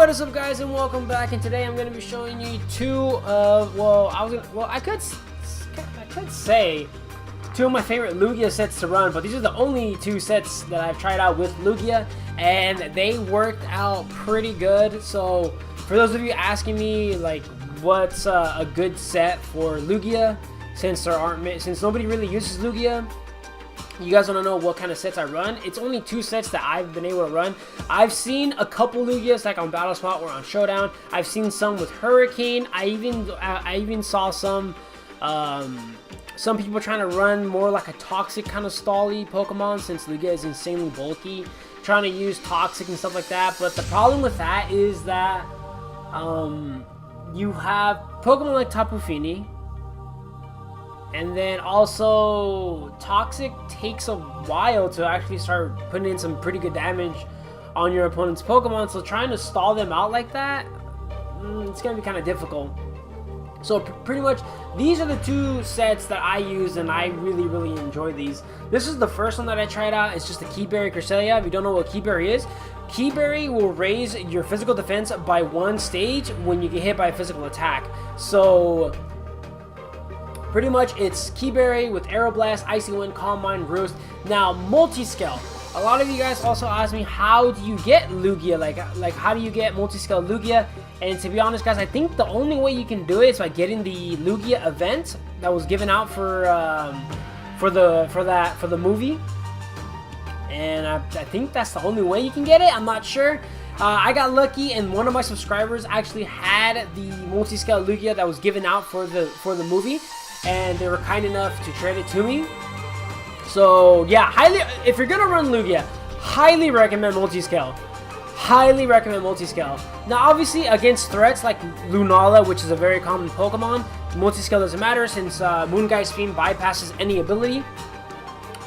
What is up, guys, and welcome back. And today I'm going to be showing you I could say two of my favorite Lugia sets to run, but these are the only two sets that I've tried out with Lugia, and they worked out pretty good. So for those of you asking me like what's a good set for Lugia, since nobody really uses Lugia, you guys want to know what kind of sets I run? It's only two sets that I've been able to run. I've seen a couple Lugias like on Battle Spot or on Showdown. I've seen some with Hurricane. I even saw some people trying to run more like a Toxic kind of stally Pokemon, since Lugia is insanely bulky, trying to use Toxic and stuff like that. But the problem with that is that you have Pokemon like Tapu Fini, and then also Toxic takes a while to actually start putting in some pretty good damage on your opponent's Pokemon. So trying to stall them out like that, it's going to be kind of difficult. So pretty much these are the two sets that I use, and I really enjoy these. This is the first one that I tried out. It's just a Keyberry Cresselia. If you don't know what Keyberry is, Keyberry will raise your physical defense by one stage when you get hit by a physical attack. So pretty much it's Keyberry with Aeroblast, Icy Wind, Calm Mind, Roost. Now, Multiscale. A lot of you guys also ask me, how do you get Lugia? Like how do you get Multiscale Lugia? And to be honest, guys, I think the only way you can do it is by getting the Lugia event that was given out for the movie. And I think that's the only way you can get it. I'm not sure. I got lucky, and one of my subscribers actually had the Multiscale Lugia that was given out for the movie, and they were kind enough to trade it to me. So yeah, if you're gonna run Lugia, highly recommend Multiscale. Highly recommend Multiscale. Now, obviously, against threats like Lunala, which is a very common Pokemon, Multiscale doesn't matter, since Moongeist Fiend bypasses any ability.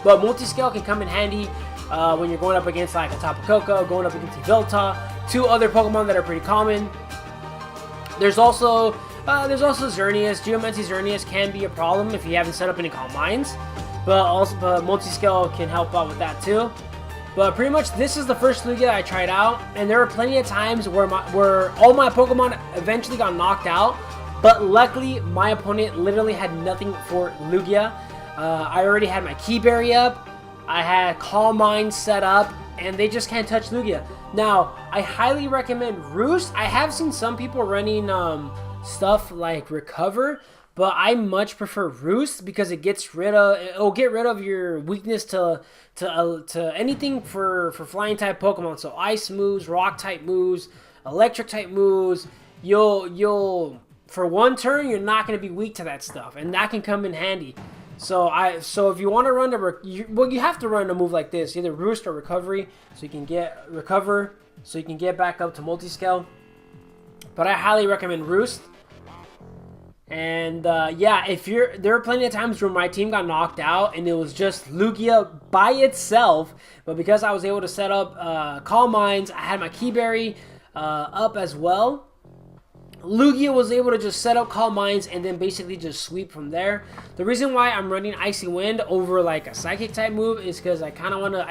But Multiscale can come in handy when you're going up against like a Tapu Koko, going up against a Vilta, two other Pokemon that are pretty common. There's also Xerneas. Geomancy Xerneas can be a problem if you haven't set up any Calm Minds, but Multiscale can help out with that too. But pretty much this is the first Lugia I tried out, and there were plenty of times where all my Pokemon eventually got knocked out, but luckily my opponent literally had nothing for Lugia. I already had my Keyberry up, I had Calm Mind set up, and they just can't touch Lugia. Now, I highly recommend Roost. I have seen some people running stuff like Recover, but I much prefer Roost because it'll get rid of your weakness to anything for flying type Pokemon. So ice moves, rock type moves, electric type moves. You'll for one turn you're not going to be weak to that stuff, and that can come in handy. So if you want to run you have to run a move like this, either Roost or Recovery, so you can get Recover, so you can get back up to Multiscale. But I highly recommend Roost. And yeah, there were plenty of times where my team got knocked out and it was just Lugia by itself, but because I was able to set up Calm Minds, I had my Keyberry up as well. Lugia was able to just set up Calm Minds and then basically just sweep from there. The reason why I'm running Icy Wind over like a Psychic type move is because I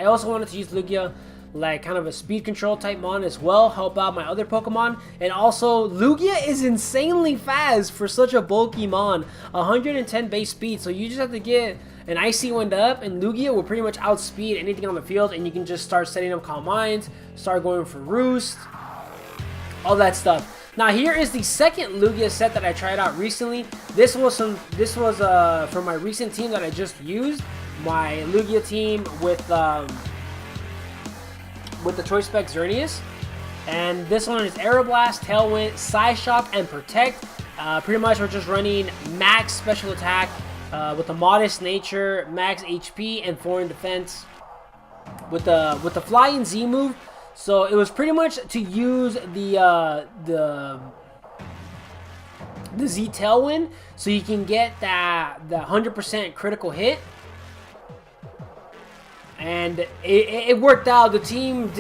also wanted to use Lugia like kind of a speed control type mon as well, help out my other Pokemon. And also Lugia is insanely fast for such a bulky mon, 110 base speed, so you just have to get an Icy Wind up and Lugia will pretty much outspeed anything on the field, and you can just start setting up Calm Minds, start going for Roost, all that stuff. Now here is the second Lugia set that I tried out recently. This was from my recent team that I just used, my Lugia team with the Choice Spec Xerneas. And this one is Aeroblast, Tailwind, Psyshock, and Protect. Pretty much we're just running max special attack with a modest nature, max HP, and foreign defense with the Flying Z move. So it was pretty much to use the Z Tailwind, so you can get the 100% critical hit. And it worked out. This team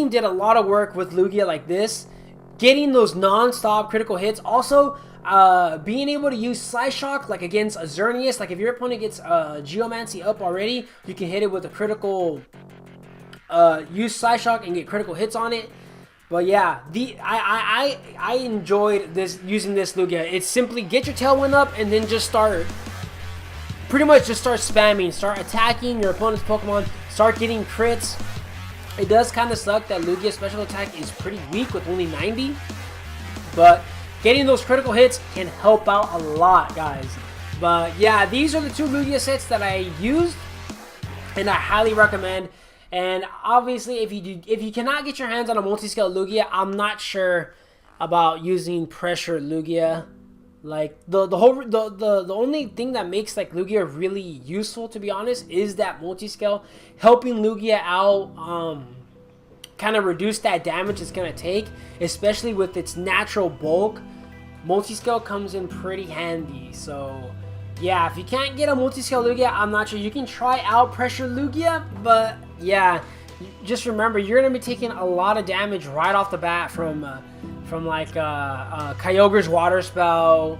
did a lot of work with Lugia like this, getting those non-stop critical hits. Also, being able to use Psyshock like against a Xerneas. Like if your opponent gets Geomancy up already, you can hit it with a critical use Psyshock and get critical hits on it. But yeah, I enjoyed this using this Lugia. It's simply get your Tailwind up and then just start, pretty much just start spamming, start attacking your opponent's Pokemon, start getting crits. It does kind of suck that Lugia's special attack is pretty weak with only 90, but getting those critical hits can help out a lot, guys. But yeah, these are the 2 Lugia sets that I used, and I highly recommend. And obviously, if you cannot get your hands on a multi-scale Lugia, I'm not sure about using Pressure Lugia. Like the only thing that makes like Lugia really useful, to be honest, is that multi-scale, helping Lugia out, kind of reduce that damage it's gonna take, especially with its natural bulk. Multi-scale comes in pretty handy. So yeah, if you can't get a multi-scale Lugia, I'm not sure. You can try out Pressure Lugia, but yeah, just remember you're gonna be taking a lot of damage right off the bat from like Kyogre's Water Spell,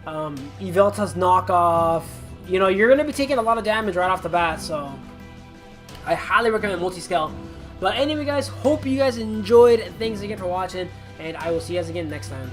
Yveltal's knockoff. You know, you're gonna be taking a lot of damage right off the bat, so I highly recommend multi-scale. But anyway, guys, hope you guys enjoyed. Thanks again for watching, and I will see you guys again next time.